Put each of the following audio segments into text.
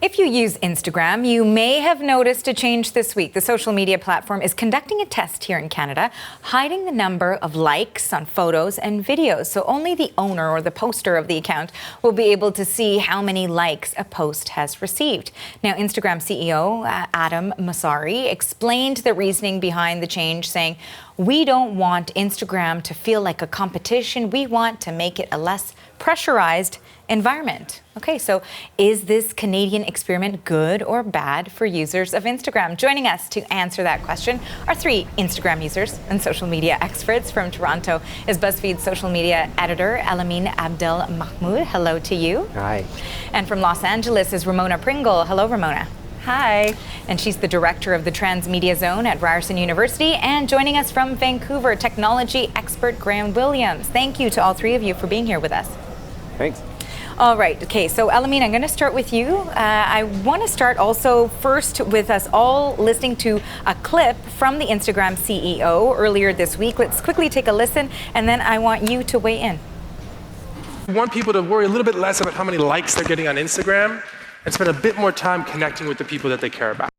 If you use Instagram, you may have noticed a change this week. The social media platform is conducting a test here in Canada, hiding the number of likes on photos and videos. So only the owner or the poster of the account will be able to see how many likes a post has received. Now, Instagram CEO Adam Mosseri explained the reasoning behind the change, saying, "We don't want Instagram to feel like a competition. We want to make it a less pressurized environment." Okay, so is this Canadian experiment good or bad for users of Instagram? Joining us to answer that question are three Instagram users and social media experts. From Toronto is BuzzFeed social media editor Elamine Abdel Mahmoud. Hello to you. Hi. And from Los Angeles is Ramona Pringle. Hello, Ramona. Hi. And she's the director of the Transmedia Zone at Ryerson University. And joining us from Vancouver, technology expert Graham Williams. Thank you to all three of you for being here with us. Thanks. All right. Okay. So, Elamine, I'm going to start with you. I want to start also first with us all listening to a clip from the Instagram CEO earlier this week. Let's quickly take a listen, and then I want you to weigh in. We want people to worry a little bit less about how many likes they're getting on Instagram and spend a bit more time connecting with the people that they care about.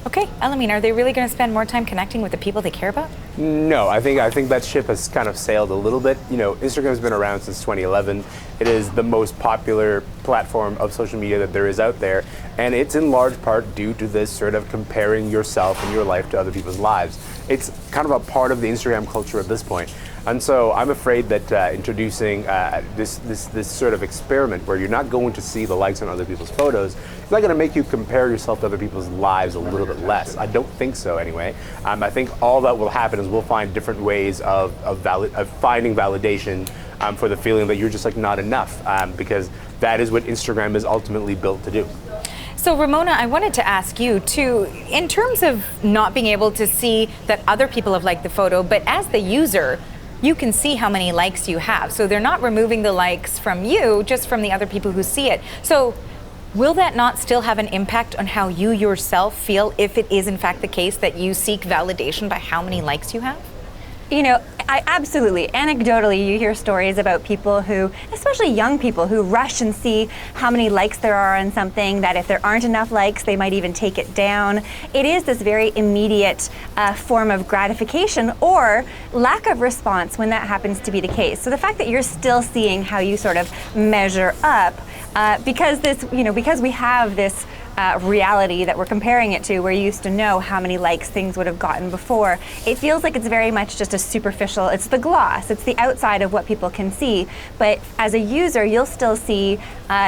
Okay, Elamine, are they really going to spend more time connecting with the people they care about? No, I think that ship has kind of sailed a little bit. You know, Instagram's been around since 2011. It is the most popular platform of social media that there is out there, and it's in large part due to this sort of comparing yourself and your life to other people's lives. It's kind of a part of the Instagram culture at this point. And so I'm afraid that introducing this sort of experiment where you're not going to see the likes on other people's photos, it's not going to make you compare yourself to other people's lives a little bit less. I don't think so anyway. I think all that will happen is we'll find different ways of finding validation for the feeling that you're just like not enough, because that is what Instagram is ultimately built to do. So, Ramona, I wanted to ask you too, in terms of not being able to see that other people have liked the photo, but as the user, you can see how many likes you have. So they're not removing the likes from you, just from the other people who see it. So will that not still have an impact on how you yourself feel if it is in fact the case that you seek validation by how many likes you have? You know, absolutely. Anecdotally, you hear stories about people who, especially young people, who rush and see how many likes there are on something, that if there aren't enough likes, they might even take it down. It is this very immediate form of gratification or lack of response when that happens to be the case. So the fact that you're still seeing how you sort of measure up, because we have this reality that we're comparing it to, where you used to know how many likes things would have gotten before, it feels like it's very much just a superficial, it's the gloss, it's the outside of what people can see. But as a user, you'll still see,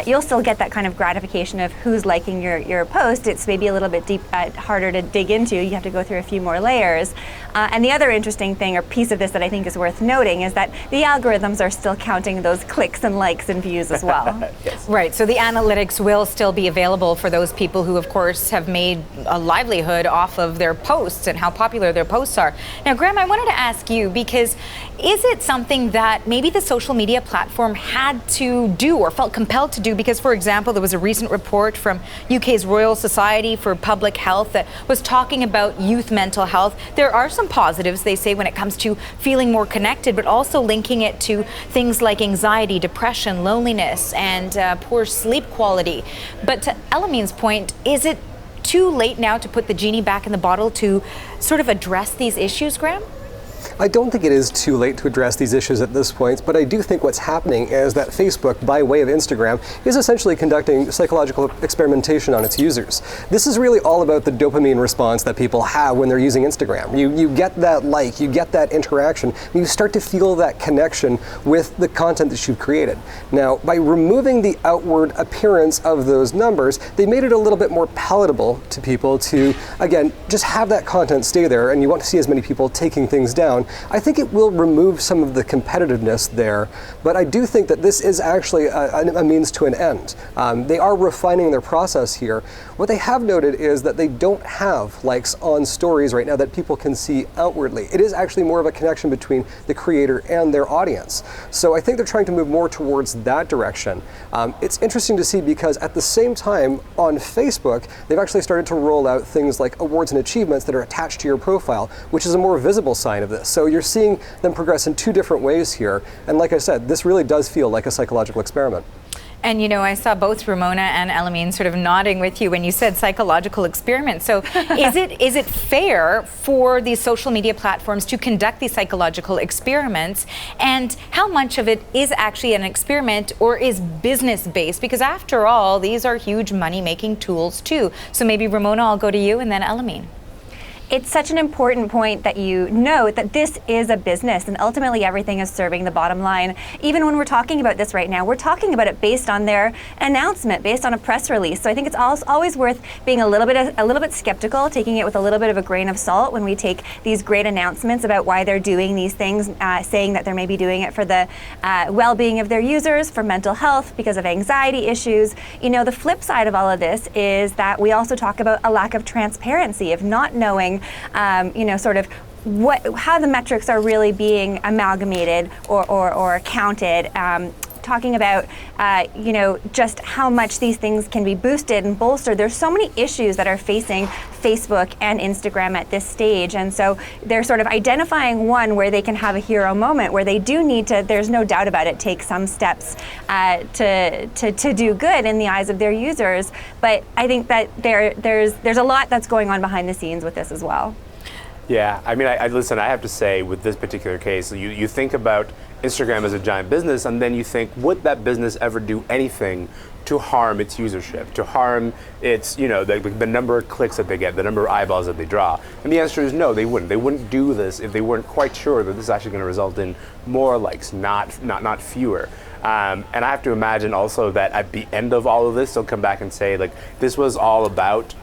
you'll still get that kind of gratification of who's liking your post. It's maybe a little bit harder to dig into. You have to go through a few more layers. And the other interesting thing or piece of this that I think is worth noting is that the algorithms are still counting those clicks and likes and views as well. Yes. Right, so the analytics will still be available for those people who, of course, have made a livelihood off of their posts and how popular their posts are. Now, Graham, I wanted to ask you, because is it something that maybe the social media platform had to do or felt compelled to do? Because, for example, there was a recent report from UK's Royal Society for Public Health that was talking about youth mental health. There are some positives, they say, when it comes to feeling more connected, but also linking it to things like anxiety, depression, loneliness, and poor sleep quality. But to Elamine's point, is it too late now to put the genie back in the bottle to sort of address these issues, Graham? I don't think it is too late to address these issues at this point, but I do think what's happening is that Facebook, by way of Instagram, is essentially conducting psychological experimentation on its users. This is really all about the dopamine response that people have when they're using Instagram. You get that like, you get that interaction, and you start to feel that connection with the content that you've created. Now, by removing the outward appearance of those numbers, they made it a little bit more palatable to people to, again, just have that content stay there, and you want to see as many people taking things down. I think it will remove some of the competitiveness there, but I do think that this is actually a means to an end. They are refining their process here. What they have noted is that they don't have likes on stories right now that people can see outwardly. It is actually more of a connection between the creator and their audience. So I think they're trying to move more towards that direction. It's interesting to see because at the same time on Facebook, they've actually started to roll out things like awards and achievements that are attached to your profile, which is a more visible sign of this. So you're seeing them progress in two different ways here. And like I said, this really does feel like a psychological experiment. And I saw both Ramona and Elamine sort of nodding with you when you said psychological experiments. So is it fair for these social media platforms to conduct these psychological experiments? And how much of it is actually an experiment or is business-based? Because after all, these are huge money-making tools too. So maybe Ramona, I'll go to you, and then Elamine. It's such an important point that you note that this is a business and ultimately everything is serving the bottom line. Even when we're talking about this right now, we're talking about it based on their announcement, based on a press release. So I think it's always worth being a little bit skeptical, taking it with a little bit of a grain of salt when we take these great announcements about why they're doing these things, saying that they're maybe doing it for the well-being of their users, for mental health, because of anxiety issues. The flip side of all of this is that we also talk about a lack of transparency, of not knowing sort of how the metrics are really being amalgamated or counted. Talking about, just how much these things can be boosted and bolstered. There's so many issues that are facing Facebook and Instagram at this stage. And so they're sort of identifying one where they can have a hero moment, where they do need to, there's no doubt about it, take some steps to do good in the eyes of their users. But I think that there's a lot that's going on behind the scenes with this as well. Yeah, I mean, listen, I have to say, with this particular case, you think about Instagram as a giant business, and then you think, would that business ever do anything to harm its usership, to harm its, the number of clicks that they get, the number of eyeballs that they draw? And the answer is no, they wouldn't. They wouldn't do this if they weren't quite sure that this is actually going to result in more likes, not fewer. And I have to imagine also that at the end of all of this, they'll come back and say, like, this was all about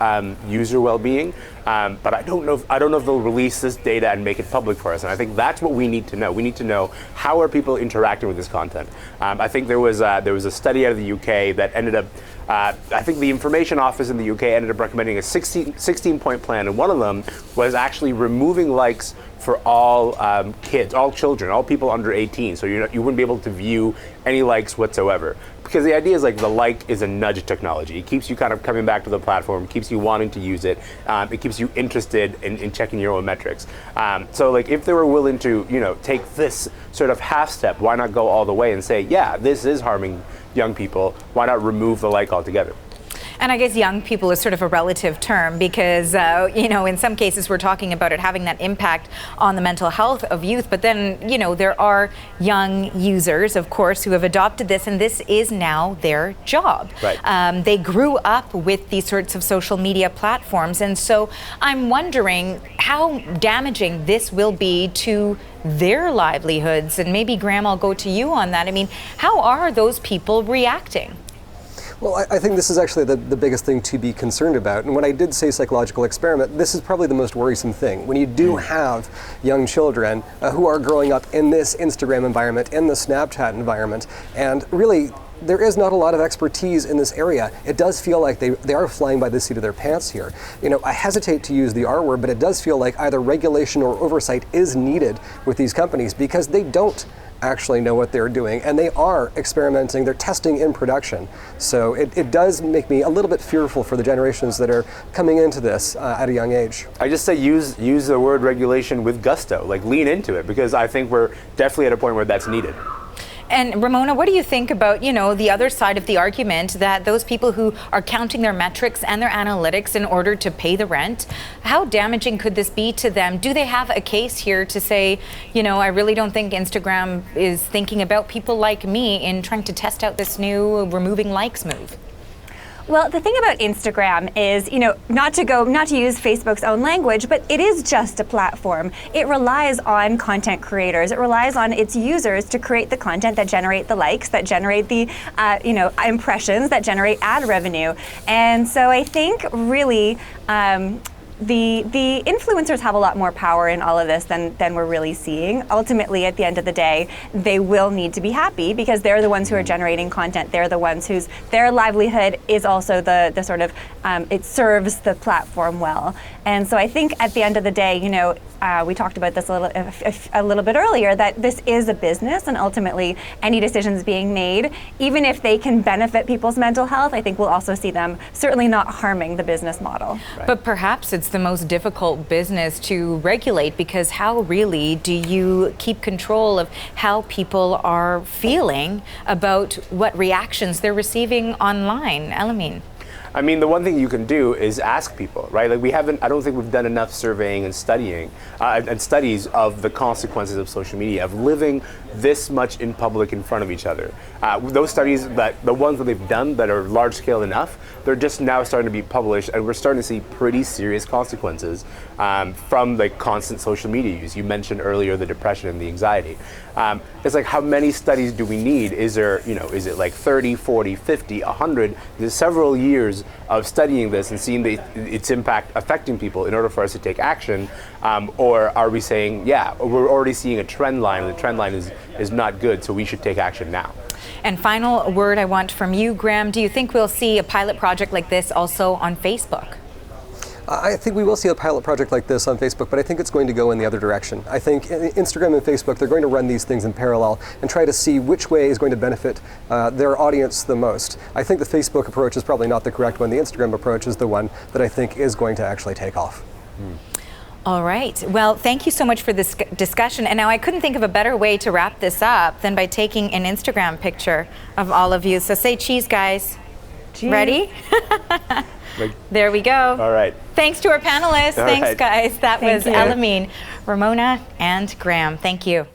user well-being, but I don't know if they'll release this data and make it public for us. And I think that's what we need to know. We need to know, how are people interacting with this content? I think there was a study out of the UK that ended up, I think the Information Office in the UK ended up recommending a 16-point plan, and one of them was actually removing likes for all kids, all children, all people under 18. So you wouldn't be able to view any likes whatsoever. Because the idea is, like, the like is a nudge technology. It keeps you kind of coming back to the platform, keeps you wanting to use it. It keeps you interested in checking your own metrics. So, like, if they were willing to, take this sort of half step, why not go all the way and say, yeah, this is harming young people. Why not remove the like altogether? And I guess young people is sort of a relative term because, in some cases we're talking about it having that impact on the mental health of youth. But then, there are young users, of course, who have adopted this, and this is now their job. Right. They grew up with these sorts of social media platforms. And so I'm wondering how damaging this will be to their livelihoods. And maybe, Graham, I'll go to you on that. I mean, how are those people reacting? Well, I think this is actually the biggest thing to be concerned about. And when I did say psychological experiment, this is probably the most worrisome thing. When you do have young children who are growing up in this Instagram environment, in the Snapchat environment, and really there is not a lot of expertise in this area. It does feel like they are flying by the seat of their pants here. I hesitate to use the R word, but it does feel like either regulation or oversight is needed with these companies because they don't actually know what they're doing, and they are experimenting, they're testing in production. So it does make me a little bit fearful for the generations that are coming into this at a young age. I just say use the word regulation with gusto, like lean into it, because I think we're definitely at a point where that's needed. And Ramona, what do you think about, the other side of the argument that those people who are counting their metrics and their analytics in order to pay the rent, how damaging could this be to them? Do they have a case here to say, I really don't think Instagram is thinking about people like me in trying to test out this new removing likes move? Well, the thing about Instagram is, not to use Facebook's own language, but it is just a platform. It relies on content creators. It relies on its users to create the content that generate the likes, that generate the, impressions, that generate ad revenue. And so I think really, the influencers have a lot more power in all of this than we're really seeing. Ultimately, at the end of the day, they will need to be happy because they're the ones who are generating content. They're the ones whose their livelihood is also the sort of, it serves the platform well. And so I think at the end of the day, we talked about this a little bit earlier, that this is a business, and ultimately any decisions being made, even if they can benefit people's mental health, I think we'll also see them certainly not harming the business model. Right. But perhaps it's the most difficult business to regulate, because how really do you keep control of how people are feeling about what reactions they're receiving online? Elamine. I mean, the one thing you can do is ask people, right? Like I don't think we've done enough surveying and studying and studies of the consequences of social media, of living this much in public in front of each other. Those studies, the ones that they've done that are large scale enough, they're just now starting to be published, and we're starting to see pretty serious consequences from the constant social media use. You mentioned earlier the depression and the anxiety. It's like, how many studies do we need? Is it like 30, 40, 50, 100? There's several years of studying this and seeing its impact affecting people in order for us to take action, or are we saying, yeah, we're already seeing a trend line, and the trend line is not good, so we should take action now? And final word I want from you, Graham. Do you think we'll see a pilot project like this also on Facebook? I think we will see a pilot project like this on Facebook, but I think it's going to go in the other direction. I think Instagram and Facebook, they're going to run these things in parallel and try to see which way is going to benefit their audience the most. I think the Facebook approach is probably not the correct one. The Instagram approach is the one that I think is going to actually take off. All right. Well, thank you so much for this discussion. And now I couldn't think of a better way to wrap this up than by taking an Instagram picture of all of you. So say cheese, guys. Cheese. Ready? There we go. All right. Thanks to our panelists. All Thanks, right. guys. That was you. Elamine, Ramona, and Graham. Thank you.